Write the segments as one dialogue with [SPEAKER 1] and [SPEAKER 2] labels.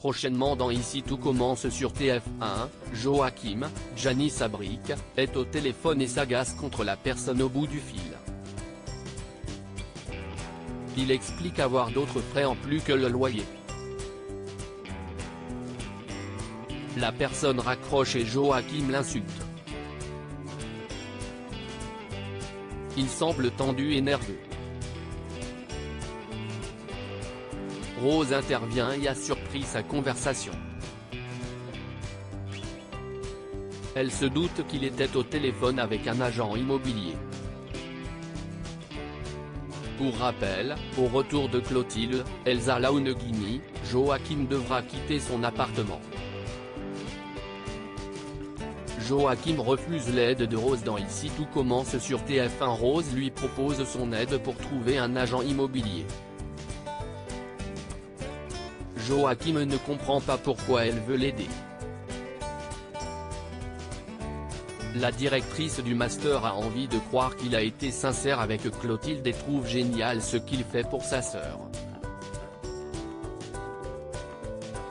[SPEAKER 1] Prochainement dans Ici tout commence sur TF1, Joachim, Janice Abric, est au téléphone et s'agace contre la personne au bout du fil. Il explique avoir d'autres frais en plus que le loyer. La personne raccroche et Joachim l'insulte. Il semble tendu et nerveux. Rose intervient et a surpris sa conversation. Elle se doute qu'il était au téléphone avec un agent immobilier. Pour rappel, au retour de Clotilde, Elsa Launeghini, Joachim devra quitter son appartement. Joachim refuse l'aide de Rose dans Ici tout commence sur TF1. Rose lui propose son aide pour trouver un agent immobilier. Joachim ne comprend pas pourquoi elle veut l'aider. La directrice du master a envie de croire qu'il a été sincère avec Clotilde et trouve génial ce qu'il fait pour sa sœur.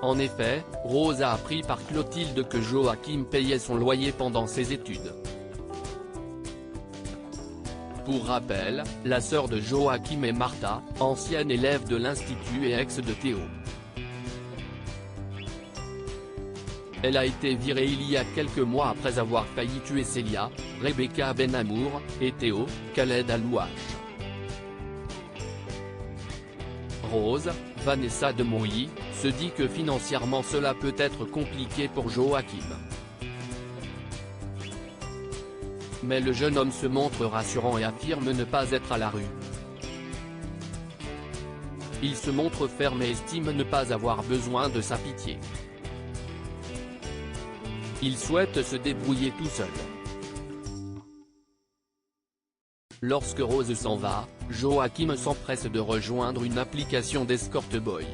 [SPEAKER 1] En effet, Rose a appris par Clotilde que Joachim payait son loyer pendant ses études. Pour rappel, la sœur de Joachim est Martha, ancienne élève de l'Institut et ex de Théo. Elle a été virée il y a quelques mois après avoir failli tuer Célia, Rebecca Benamour, et Théo, Khaled Alouache. Rose, Vanessa de Mouilly, se dit que financièrement cela peut être compliqué pour Joachim. Mais le jeune homme se montre rassurant et affirme ne pas être à la rue. Il se montre ferme et estime ne pas avoir besoin de sa pitié. Il souhaite se débrouiller tout seul. Lorsque Rose s'en va, Joachim s'empresse de rejoindre une application d'escort boy.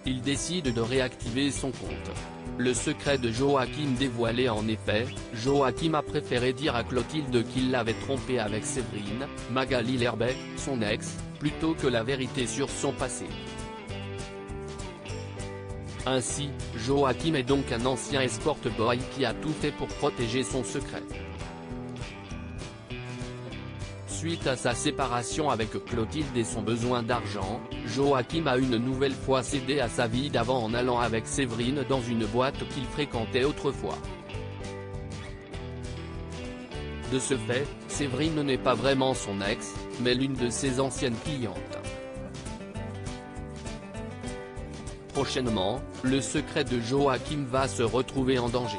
[SPEAKER 1] Il décide de réactiver son compte. Le secret de Joachim dévoilé. En effet, Joachim a préféré dire à Clotilde qu'il l'avait trompé avec Séverine, Magali Lerbet, son ex, plutôt que la vérité sur son passé. Ainsi, Joachim est donc un ancien escort boy qui a tout fait pour protéger son secret. Suite à sa séparation avec Clotilde et son besoin d'argent, Joachim a une nouvelle fois cédé à sa vie d'avant en allant avec Séverine dans une boîte qu'il fréquentait autrefois. De ce fait, Séverine n'est pas vraiment son ex, mais l'une de ses anciennes clientes. Prochainement, le secret de Joachim va se retrouver en danger.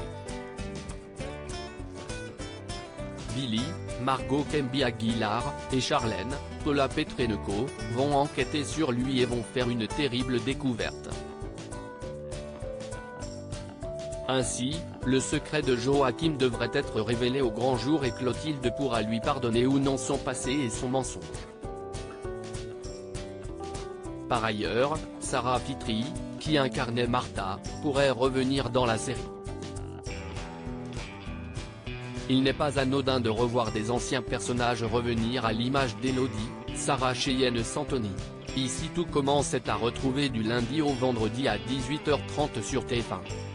[SPEAKER 1] Billy, Margot Kemby Aguilar, et Charlène, Paula Petrenko, vont enquêter sur lui et vont faire une terrible découverte. Ainsi, le secret de Joachim devrait être révélé au grand jour et Clotilde pourra lui pardonner ou non son passé et son mensonge. Par ailleurs, Sarah Fitri, qui incarnait Martha, pourrait revenir dans la série. Il n'est pas anodin de revoir des anciens personnages revenir à l'image d'Élodie, Sarah Cheyenne Santoni. Ici tout commence est à retrouver du lundi au vendredi à 18h30 sur TF1.